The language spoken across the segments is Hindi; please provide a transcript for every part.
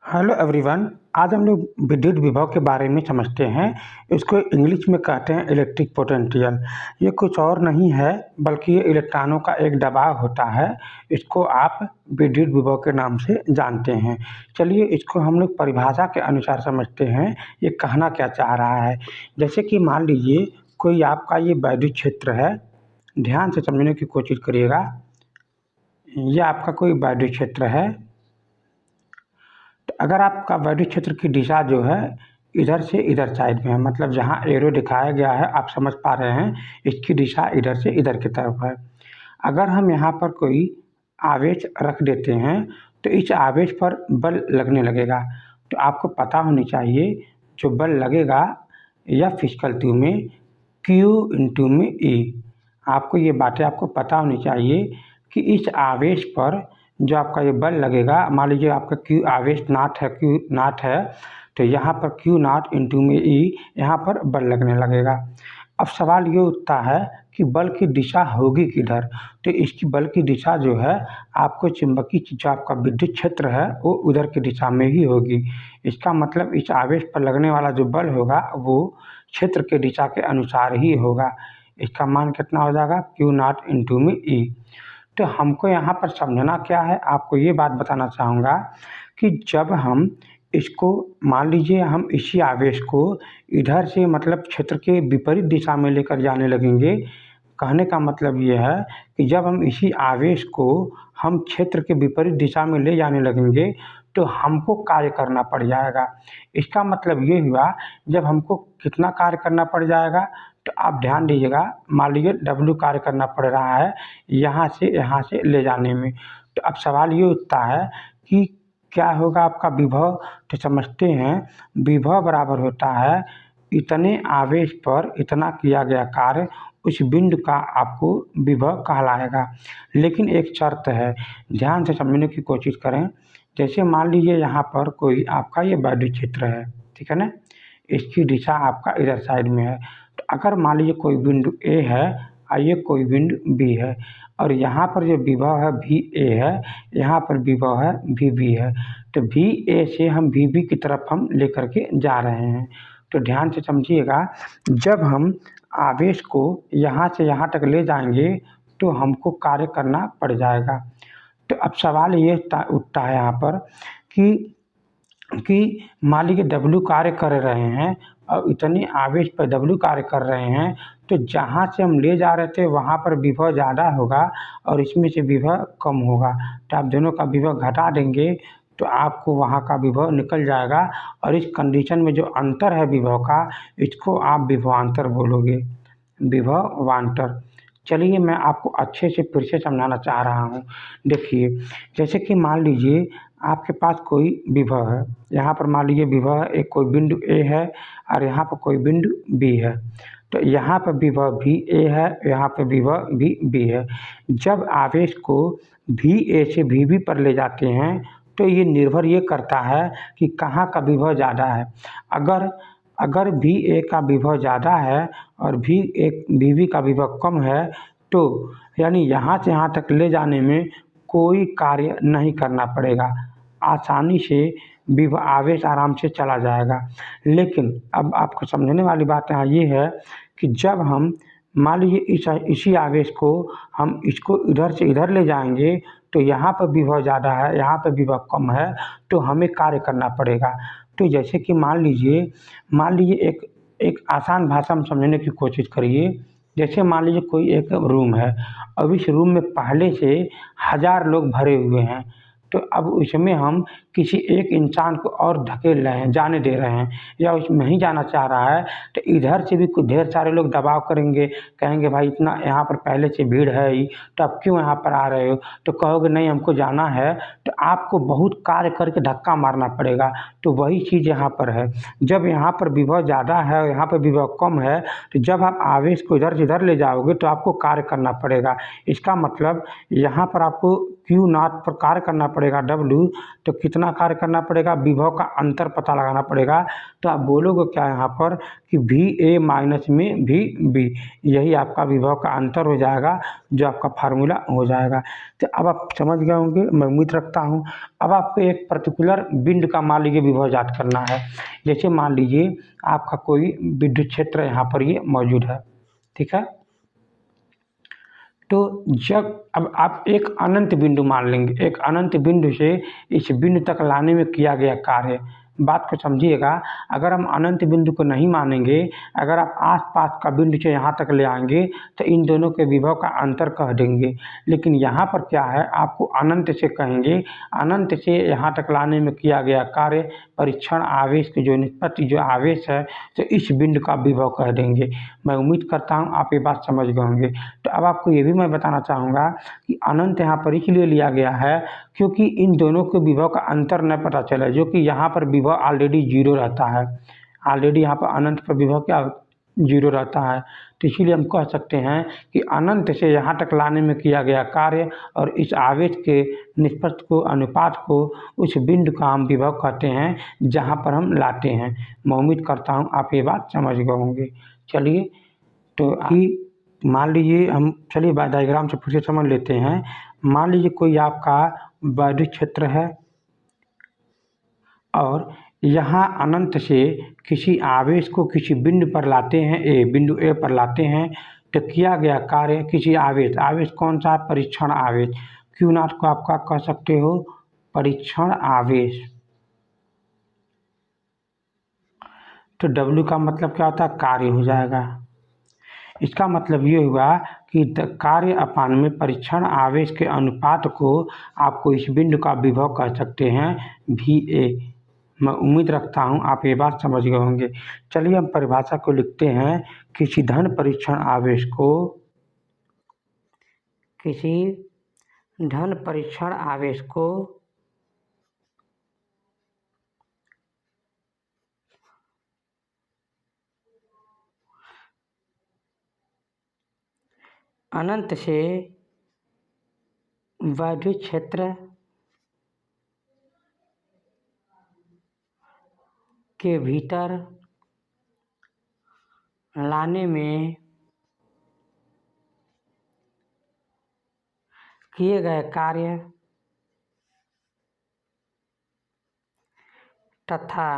Hello everyone. आज हम लोग विद्युत विभव के बारे में समझते हैं। इसको इंग्लिश में कहते हैं इलेक्ट्रिक पोटेंशियल। ये कुछ और नहीं है बल्कि ये इलेक्ट्रॉनों का एक दबाव होता है। इसको आप विद्युत विभव के नाम से जानते हैं। चलिए इसको हम लोग परिभाषा के अनुसार समझते हैं ये कहना क्या चाह रहा है। जैसे कि मान लीजिए कोई आपका ये वैद्युत क्षेत्र है। ध्यान से समझने की कोशिश करिएगा। ये आपका कोई वैद्युत क्षेत्र है। तो अगर आपका वैद्युत क्षेत्र की दिशा जो है इधर से इधर साइड में है, मतलब जहाँ एरो दिखाया गया है आप समझ पा रहे हैं, इसकी दिशा इधर से इधर की तरफ है। अगर हम यहाँ पर कोई आवेश रख देते हैं तो इस आवेश पर बल लगने लगेगा। तो आपको पता होनी चाहिए जो बल लगेगा या फिजिकल ट्यूब में Q इंटू में E। आपको ये बातें आपको पता होनी चाहिए कि इस आवेश पर जो आपका ये बल लगेगा, मान लीजिए आपका Q आवेश नाट है, Q नाट है, तो यहाँ पर Q नाट इंटू में E यहाँ पर बल लगने लगेगा। अब सवाल ये उठता है कि बल की दिशा होगी किधर। तो इसकी बल की दिशा जो है आपको चुंबकीय जो आपका विद्युत क्षेत्र है वो उधर की दिशा में ही होगी। इसका मतलब इस आवेश पर लगने वाला जो बल होगा वो क्षेत्र के दिशा के अनुसार ही होगा। इसका मान कितना हो जाएगा Q नाट इंटू में E। तो हमको यहाँ पर समझना क्या है, आपको ये बात बताना चाहूँगा कि जब हम इसको मान लीजिए हम इसी आवेश को इधर से मतलब क्षेत्र के विपरीत दिशा में लेकर जाने लगेंगे। कहने का मतलब ये है कि जब हम इसी आवेश को हम क्षेत्र के विपरीत दिशा में ले जाने लगेंगे तो हमको कार्य करना पड़ जाएगा। इसका मतलब ये हुआ जब हमको कितना कार्य करना पड़ जाएगा, तो आप ध्यान दीजिएगा। मान लीजिए W कार्य करना पड़ रहा है यहाँ से ले जाने में। तो अब सवाल ये उठता है कि क्या होगा आपका विभव। तो समझते हैं विभव बराबर होता है इतने आवेश पर इतना किया गया कार्य, उस बिंदु का आपको विभव कहलाएगा। लेकिन एक शर्त है, ध्यान से समझने की कोशिश करें। जैसे मान लीजिए यहाँ पर कोई आपका ये वैद्युत क्षेत्र है, ठीक है ना, इसकी दिशा आपका इधर साइड में है। तो अगर मान लीजिए कोई बिंदु A है और ये कोई बिंदु B है और यहाँ पर जो विभव है VA है, यहाँ पर विभव है VB है। तो VA से हम VB की तरफ हम लेकर के जा रहे हैं। तो ध्यान से समझिएगा, जब हम आवेश को यहाँ से यहाँ तक ले जाएंगे तो हमको कार्य करना पड़ जाएगा। तो अब सवाल ये उठता है यहाँ पर कि मान लीजिए W कार्य कर रहे हैं और इतने आवेश पर W कार्य कर रहे हैं, तो जहाँ से हम ले जा रहे थे वहाँ पर विभव ज़्यादा होगा और इसमें से विभव कम होगा। तो आप दोनों का विभव घटा देंगे तो आपको वहाँ का विभव निकल जाएगा और इस कंडीशन में जो अंतर है विभव का, इसको आप विभवांतर बोलोगे, विभवांतर। चलिए मैं आपको अच्छे से फिर से समझाना चाह रहा हूँ। देखिए जैसे कि मान लीजिए आपके पास कोई विभव है, यहाँ पर मान लीजिए विभव है, एक कोई बिंदु A है और यहाँ पर कोई बिंदु B है। तो यहाँ पर विभव भी A है, यहाँ पर विभव भी B है। जब आवेश को VA से VB पर ले जाते हैं तो ये निर्भर ये करता है कि कहाँ का विभव ज़्यादा है। अगर VA का विभव ज़्यादा है और VB का विभव कम है, तो यानी यहाँ से यहाँ तक ले जाने में कोई कार्य नहीं करना पड़ेगा, आसानी से विभव आवेश आराम से चला जाएगा। लेकिन अब आपको समझने वाली बात यहाँ ये है कि जब हम मान लीजिए इसी आवेश को हम इसको इधर से इधर ले जाएंगे तो यहाँ पर विभव ज़्यादा है, यहाँ पर विभव कम है, तो हमें कार्य करना पड़ेगा। तो जैसे कि मान लीजिए एक आसान भाषा में समझने की कोशिश करिए। जैसे मान लीजिए कोई एक रूम है, अब इस रूम में पहले से 1000 लोग भरे हुए हैं। तो अब उसमें हम किसी एक इंसान को और धकेल रहे हैं, जाने दे रहे हैं, या उसमें नहीं जाना चाह रहा है, तो इधर से भी कुछ ढेर सारे लोग दबाव करेंगे, कहेंगे भाई इतना यहाँ पर पहले से भीड़ है ही, तो अब क्यों यहाँ पर आ रहे हो। तो कहोगे नहीं हमको जाना है, तो आपको बहुत कार्य करके धक्का मारना पड़ेगा। तो वही चीज़ यहाँ पर है, जब यहाँ पर विभव ज़्यादा है और यहाँ पर विभव कम है, तो जब आप आवेश को इधर से इधर ले जाओगे तो आपको कार्य करना पड़ेगा। इसका मतलब यहाँ पर आपको क्यू नॉट पर कार्य करना पड़ेगा W, तो कितना कार्य करना पड़ेगा, विभव का अंतर पता लगाना पड़ेगा। तो आप बोलोगे क्या यहाँ पर कि VA माइनस में VB, यही आपका विभव का अंतर हो जाएगा, जो आपका फार्मूला हो जाएगा। तो अब आप समझ गए होंगे, मैं उम्मीद रखता हूँ। अब आपको एक पर्टिकुलर बिंदु का मान लीजिए विभव ज्ञात करना है। जैसे मान लीजिए आपका कोई विद्युत क्षेत्र यहाँ पर ये मौजूद है, ठीक है। तो जब अब आप एक अनंत बिंदु मान लेंगे, एक अनंत बिंदु से इस बिंदु तक लाने में किया गया कार्य, बात को समझिएगा। अगर हम अनंत बिंदु को नहीं मानेंगे, अगर आप आसपास का बिंदु से यहाँ तक ले आएंगे तो इन दोनों के विभव का अंतर कह देंगे। लेकिन यहाँ पर क्या है, आपको अनंत से कहेंगे, अनंत से यहाँ तक लाने में किया गया कार्य परीक्षण आवेश की जो निष्पत्ति जो आवेश है, तो इस बिंदु का विभव कह देंगे। मैं उम्मीद करता हूँ आप ये बात समझ गए होंगे। तो अब आपको ये भी मैं बताना चाहूँगा कि अनंत यहाँ पर इसलिए लिया गया है क्योंकि इन दोनों के विभव का अंतर न पता चले, जो कि यहाँ पर विभव ऑलरेडी जीरो रहता है। ऑलरेडी यहाँ पर अनंत पर विभव क्या जीरो रहता है। तो इसीलिए हम कह सकते हैं कि अनंत से यहाँ तक लाने में किया गया कार्य और इस आवेश के निष्पत्ति को, अनुपात को, उस बिंदु का हम विभव कहते हैं जहाँ पर हम लाते हैं। मैं उम्मीद करता हूँ आप ये बात समझ गए होंगे। चलिए, तो मान लीजिए हम चलिए डायग्राम से फिर से समझ लेते हैं। मान लीजिए कोई आपका विद्युत क्षेत्र है और यहाँ अनंत से किसी आवेश को किसी बिंदु पर लाते हैं, बिंदु ए पर लाते हैं। तो किया गया कार्य किसी आवेश कौन सा, परीक्षण आवेश, क्यू नॉट को आपका कह सकते हो परीक्षण आवेश। तो W का मतलब क्या होता है, कार्य हो जाएगा। इसका मतलब ये हुआ कि कार्य अपान में परीक्षण आवेश के अनुपात को आपको इस बिंदु का विभव कह सकते हैं VA। मैं उम्मीद रखता हूँ आप ये बात समझ गए होंगे। चलिए हम परिभाषा को लिखते हैं। किसी धन परीक्षण आवेश को, किसी धन परीक्षण आवेश को अनंत से विद्युत क्षेत्र के भीतर लाने में किए गए कार्य तथा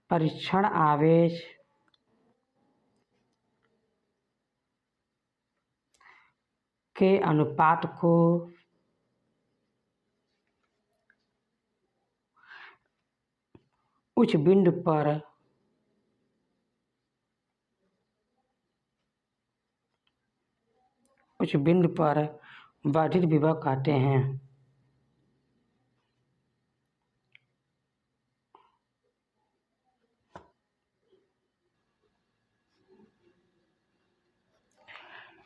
परीक्षण आवेश के अनुपात को उस बिंदु पर वर्धित विभव कहते हैं।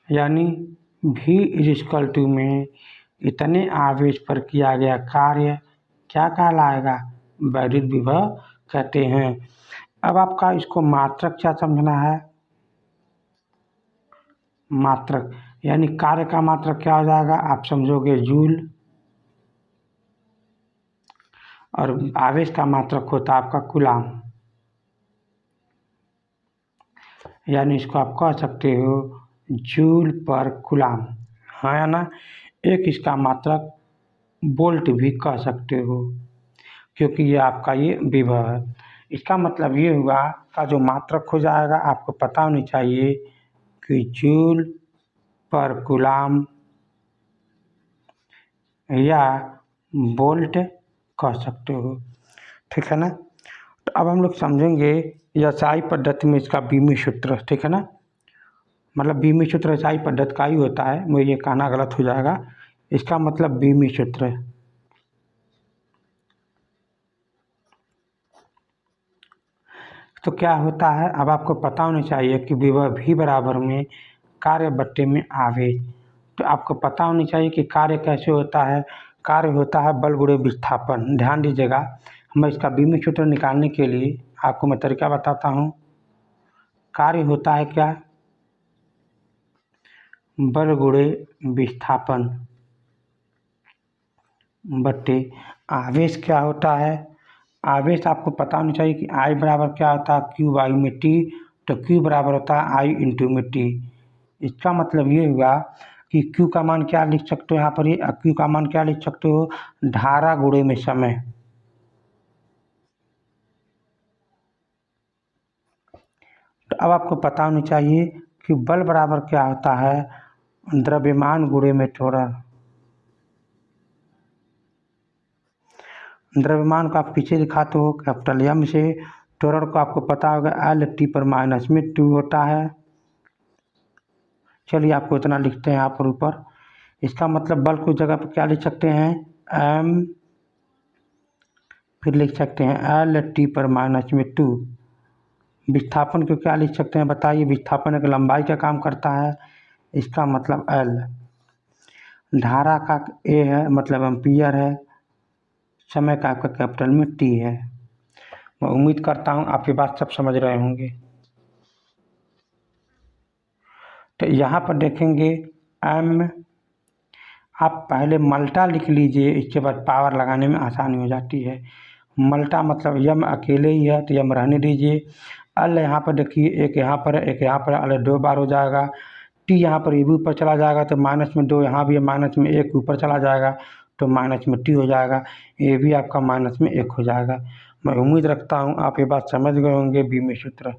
यानी V में इतने आवेश पर किया गया कार्य क्या कहलाएगा, वर्धित विभव कहते हैं। अब आपका इसको मात्रक क्या समझना है, मात्रक यानी कार्य का मात्रक क्या हो जाएगा, आप समझोगे जूल, और आवेश का मात्रक होता है आपका कूलाम। यानी इसको आप कह सकते हो जूल पर कूलाम, हाँ या ना। एक इसका मात्रक वोल्ट भी कह सकते हो, क्योंकि ये आपका ये विभव है। इसका मतलब ये हुआ का जो मात्रक हो जाएगा आपको पता होनी चाहिए कि जूल पर कूलाम या वोल्ट कह सकते हो, ठीक है ना। तो अब हम लोग समझेंगे एसआई पद्धति में इसका बीमी सूत्र, ठीक है ना। मतलब बीमी सूत्र एसआई पद्धति का ही होता है, मुझे ये कहना गलत हो जाएगा। इसका मतलब बीमी सूत्र। तो क्या होता है, अब आपको पता होना चाहिए कि विभव V बराबर में कार्य बट्टे में आवेश। तो आपको पता होनी चाहिए कि कार्य कैसे होता है, कार्य होता है बल गुणे विस्थापन। ध्यान दीजिएगा, मैं इसका बीमी सूत्र निकालने के लिए आपको मैं तरीका बताता हूँ। कार्य होता है क्या, बल गुणे विस्थापन। बट्टे आवेश क्या होता है। आवेश आपको पता होना चाहिए कि आई बराबर क्या होता है, क्यू बाई में टी। तो क्यू बराबर होता है आई इंटू में टी। इसका मतलब ये हुआ कि क्यू का मान क्या लिख सकते हो यहाँ पर, ये क्यू का मान क्या लिख सकते हो, धारा गुणे में समय। तो अब आपको पता होना चाहिए कि बल बराबर क्या होता है, द्रव्यमान गुणे में त्वरण। द्रव्यमान को आप पीछे दिखाते हो कैपिटल एम से, त्वरण को आपको पता होगा एल टी पर माइनस में 2 होता है। चलिए आपको इतना लिखते हैं यहाँ पर ऊपर। इसका मतलब बल को जगह पर क्या लिख सकते हैं, एम, फिर लिख सकते हैं एल टी पर माइनस में 2। विस्थापन को क्या लिख सकते हैं बताइए, विस्थापन एक लंबाई का काम करता है, इसका मतलब एल। धारा का ए है मतलब एम्पियर है, समय का आपका कैपिटल में टी है। मैं उम्मीद करता हूँ आपकी बात सब समझ रहे होंगे। तो यहाँ पर देखेंगे एम, आप पहले मल्टा लिख लीजिए, इसके बाद पावर लगाने में आसानी हो जाती है। मल्टा मतलब यम अकेले ही है तो यम रहने दीजिए। अल यहाँ पर देखिए, एक यहाँ पर है एक यहाँ पर, अल 2 बार हो जाएगा। टी यहाँ पर ये भी ऊपर चला जाएगा तो माइनस में 2, यहाँ भी है माइनस में 1 ऊपर चला जाएगा तो माइनस में टी हो जाएगा। ये भी आपका माइनस में 1 हो जाएगा। मैं उम्मीद रखता हूँ आप ये बात समझ गए होंगे बी में सूत्र।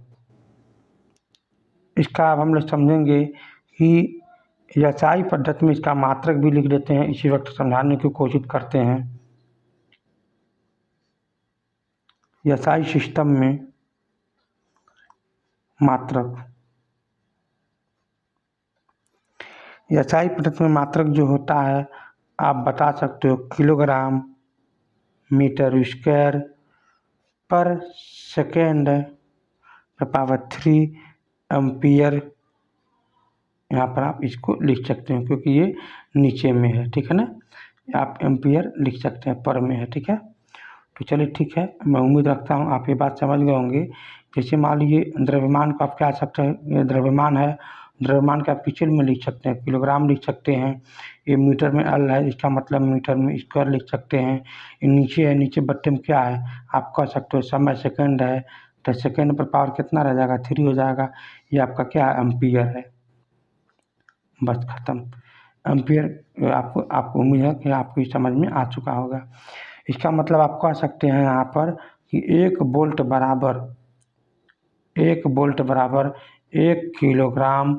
इसका अब हम लोग समझेंगे कि एसआई पद्धति में इसका मात्रक भी लिख देते हैं, इसी वक्त समझाने की कोशिश करते हैं। एसआई सिस्टम में मात्रक, एसआई पद्धति में मात्रक जो होता है आप बता सकते हो किलोग्राम मीटर स्क्वायर पर सेकेंड पावर 3 एम्पियर। यहाँ पर आप इसको लिख सकते हैं क्योंकि ये नीचे में है, ठीक है ना, आप एम्पियर लिख सकते हैं, पर में है, ठीक है। तो चलिए ठीक है, मैं उम्मीद रखता हूँ आप ये बात समझ गए होंगे। जैसे मान लीजिए द्रव्यमान को आप क्या सकते हैं, ये द्रव्यमान है, द्रव्यमान का आप पीछे में लिख सकते हैं, किलोग्राम लिख सकते हैं। ये मीटर में एल है, इसका मतलब मीटर में स्क्वायर लिख सकते हैं। ये नीचे है, नीचे बट्टे में क्या है आप कह सकते हो, समय सेकंड है तो सेकंड पर पावर कितना रह जाएगा, 3 हो जाएगा। ये आपका क्या है, एम्पियर है। बस खत्म। एम्पियर आपको उम्मीद है कि आपको समझ में आ चुका होगा। इसका मतलब आप कह सकते हैं यहाँ पर कि 1 वोल्ट बराबर 1 किलोग्राम,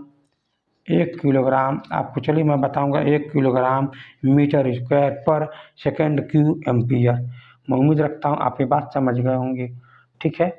1 किलोग्राम आपको, चलिए मैं बताऊंगा 1 किलोग्राम मीटर स्क्वायर पर सेकेंड क्यू एम्पियर। मैं उम्मीद रखता हूँ आप ये बात समझ गए होंगे, ठीक है।